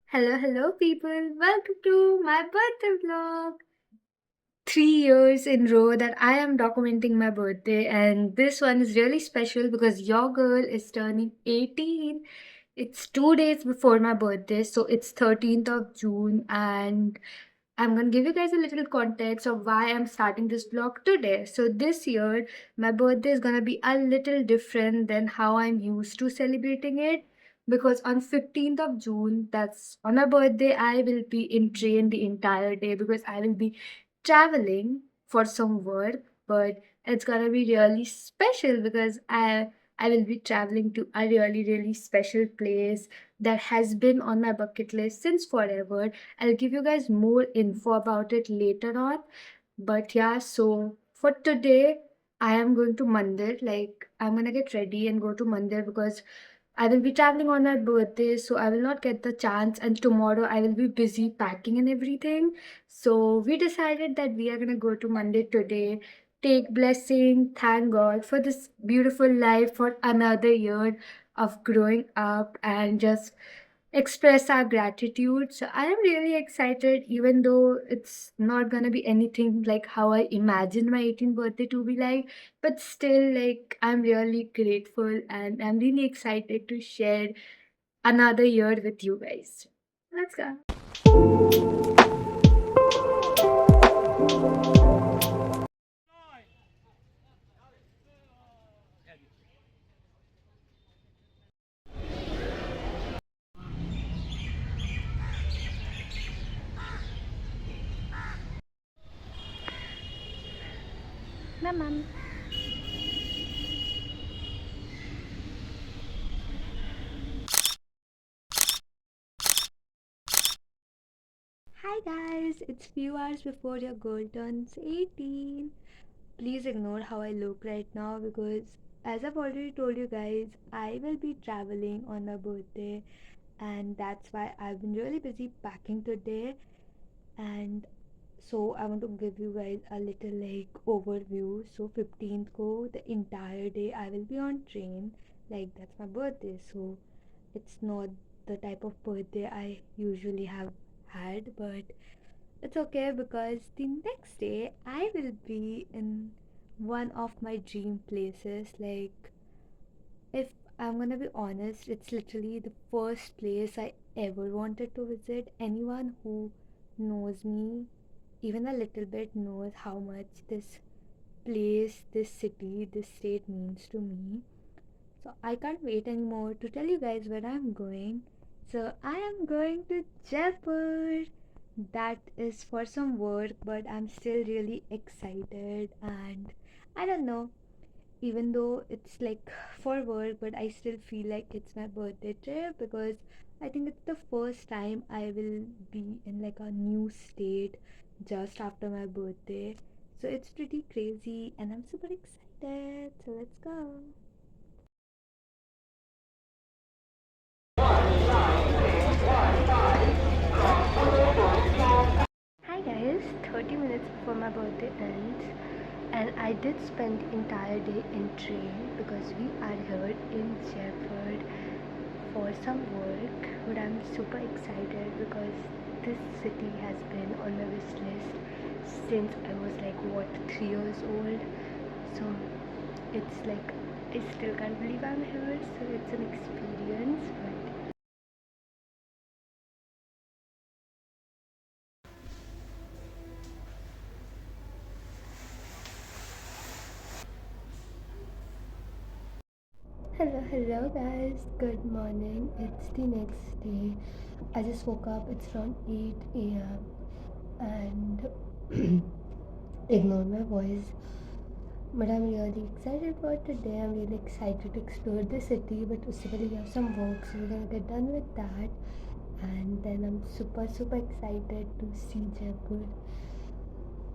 Hello, people. Welcome to my birthday vlog. 3 years in row that I am documenting my birthday, and this one is really special because your girl is turning 18. It's 2 days before my birthday, so it's 13th of June, and I'm gonna give you guys a little context of why I'm starting this vlog today. So this year, my birthday is gonna be a little different than how I'm used to celebrating it. Because on 15th of June, that's on my birthday, I will be in train the entire day because I will be traveling for some work, but it's gonna be really special because I will be traveling to a really special place that has been on my bucket list since forever. I'll give you guys more info about it later on. But yeah, so for today, I am going to Mandir. Like, I'm gonna get ready and go to Mandir because I will be traveling on my birthday, so I will not get the chance. And tomorrow, I will be busy packing and everything. So we decided that we are gonna go to Mandir today, take blessing, thank God for this beautiful life, for another year of growing up, and just express our gratitude. So I am really excited, even though it's not gonna be anything like how I imagined my 18th birthday to be like, but still, like, I'm really grateful and I'm really excited to share another year with you guys. Let's go. Ma'am. Hi guys, it's few hours before your girl turns 18. Please ignore how I look right now because, as I've already told you guys, I will be traveling on my birthday, and that's why I've been really busy packing today. And so I want to give you guys a little like overview. So 15th go the entire day I will be on train. Like, that's my birthday, so it's not the type of birthday I usually have had, but it's okay because the next day I will be in one of my dream places. Like, if I'm gonna be honest, it's literally the first place I ever wanted to visit. Anyone who knows me even a little bit knows how much this place, this city, this state means to me. So I can't wait anymore to tell you guys where I'm going. So I am going to Jaipur. That is for some work, but I'm still really excited, and I don't know, even though it's like for work, but I still feel like it's my birthday trip because I think it's the first time I will be in like a new state just after my birthday. So it's pretty crazy and I'm super excited. So let's go. Hi guys, 30 minutes before my birthday ends, and I did spend the entire day in train because we are here in Jaipur for some work. But I'm super excited because this city has been on my wish list since I was like, what, 3 years old. So it's like, I still can't believe I'm here. So it's an experience. But hello guys. Good morning. It's the next day. I just woke up. It's around 8 a.m. and ignore my voice. But I'm really excited for today. I'm really excited to explore the city. But basically, we have some work, so we're gonna get done with that. And then I'm super excited to see Jaipur.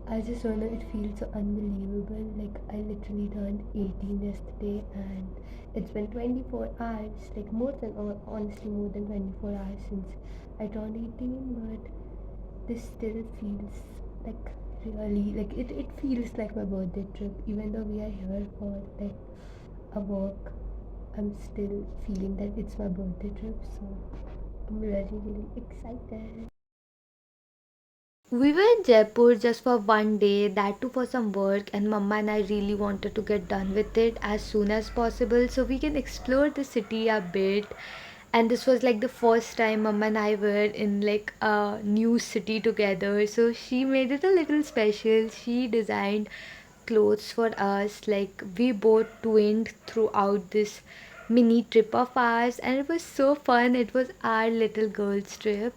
I just don't know, it feels so unbelievable. Like, I literally turned 18 yesterday, and it's been 24 hours. Like, more than, honestly, more than 24 hours since I turned 18. But this still feels like really, like, it feels like my birthday trip. Even though we are here for like a work, I'm still feeling that it's my birthday trip. So Really excited. We were in Jaipur just for one day, that too for some work, and Mama and I really wanted to get done with it as soon as possible so we can explore the city a bit. And this was like the first time Mama and I were in like a new city together, so she made it a little special. She designed clothes for us, like we both twinned throughout this mini trip of ours, and it was so fun. It was our little girls' trip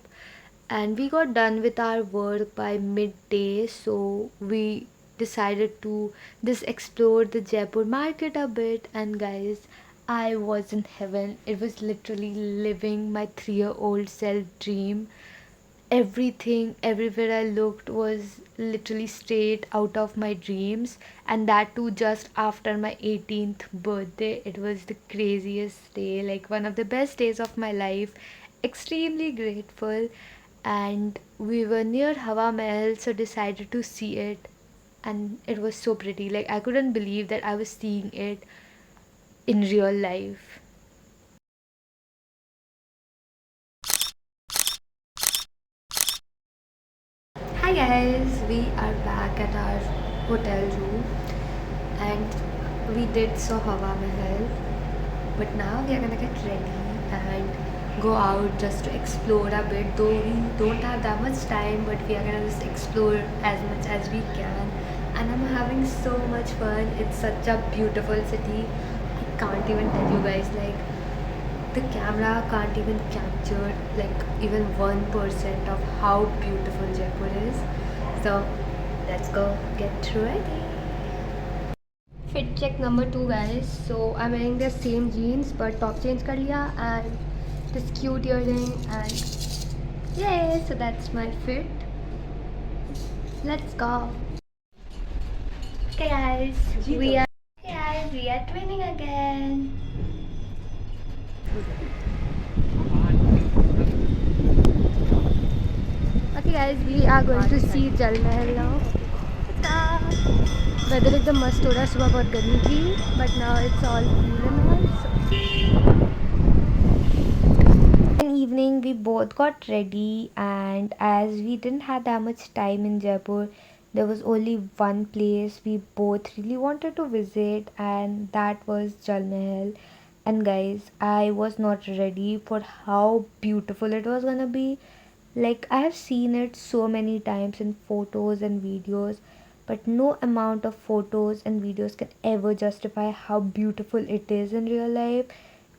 and we got done with our work by midday, so we decided to just explore the Jaipur market a bit. And guys, I was in heaven. It was literally living my 3-year-old self dream. Everything everywhere I looked was literally straight out of my dreams, and that too just after my 18th birthday. It was the craziest day, like one of the best days of my life. Extremely grateful. And we were near Hawa Mahal, so decided to see it, and it was so pretty. Like I couldn't believe that I was seeing it in real life. Hi guys, we are back at our hotel room and we did so Hawa Mahal, but now we are gonna get ready and go out just to explore a bit. Though we don't have that much time, but we are gonna just explore as much as we can. And I'm having so much fun. It's such a beautiful city. I can't even tell you guys, like the camera can't even capture like even 1% of how beautiful Jaipur is. So let's go get ready. Fit check number 2 guys. So I'm wearing the same jeans but top change kar liya and this cute earring and yay, so that's my fit. Let's go. Okay guys, we are twinning again. Okay guys, we are going to see Jal Mahal now. Weather एकदम मस्त हो रहा है. सुबह बहुत गर्मी थी but now it's all cool and all. In evening we both got ready, and as we didn't have that much time in Jaipur, there was only one place we both really wanted to visit, and that was Jal Mahal. And guys, I was not ready for how beautiful it was gonna be. Like I have seen it so many times in photos and videos, but no amount of photos and videos can ever justify how beautiful it is in real life.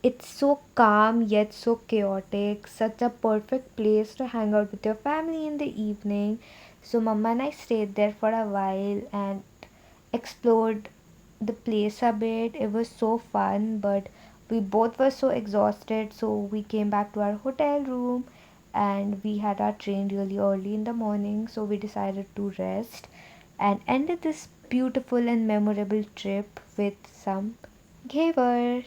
It's so calm yet so chaotic, such a perfect place to hang out with your family in the evening. So Mama and I stayed there for a while and explored the place a bit. It was so fun, but we both were so exhausted, so we came back to our hotel room and we had our train really early in the morning, so we decided to rest and ended this beautiful and memorable trip with some Ghevar.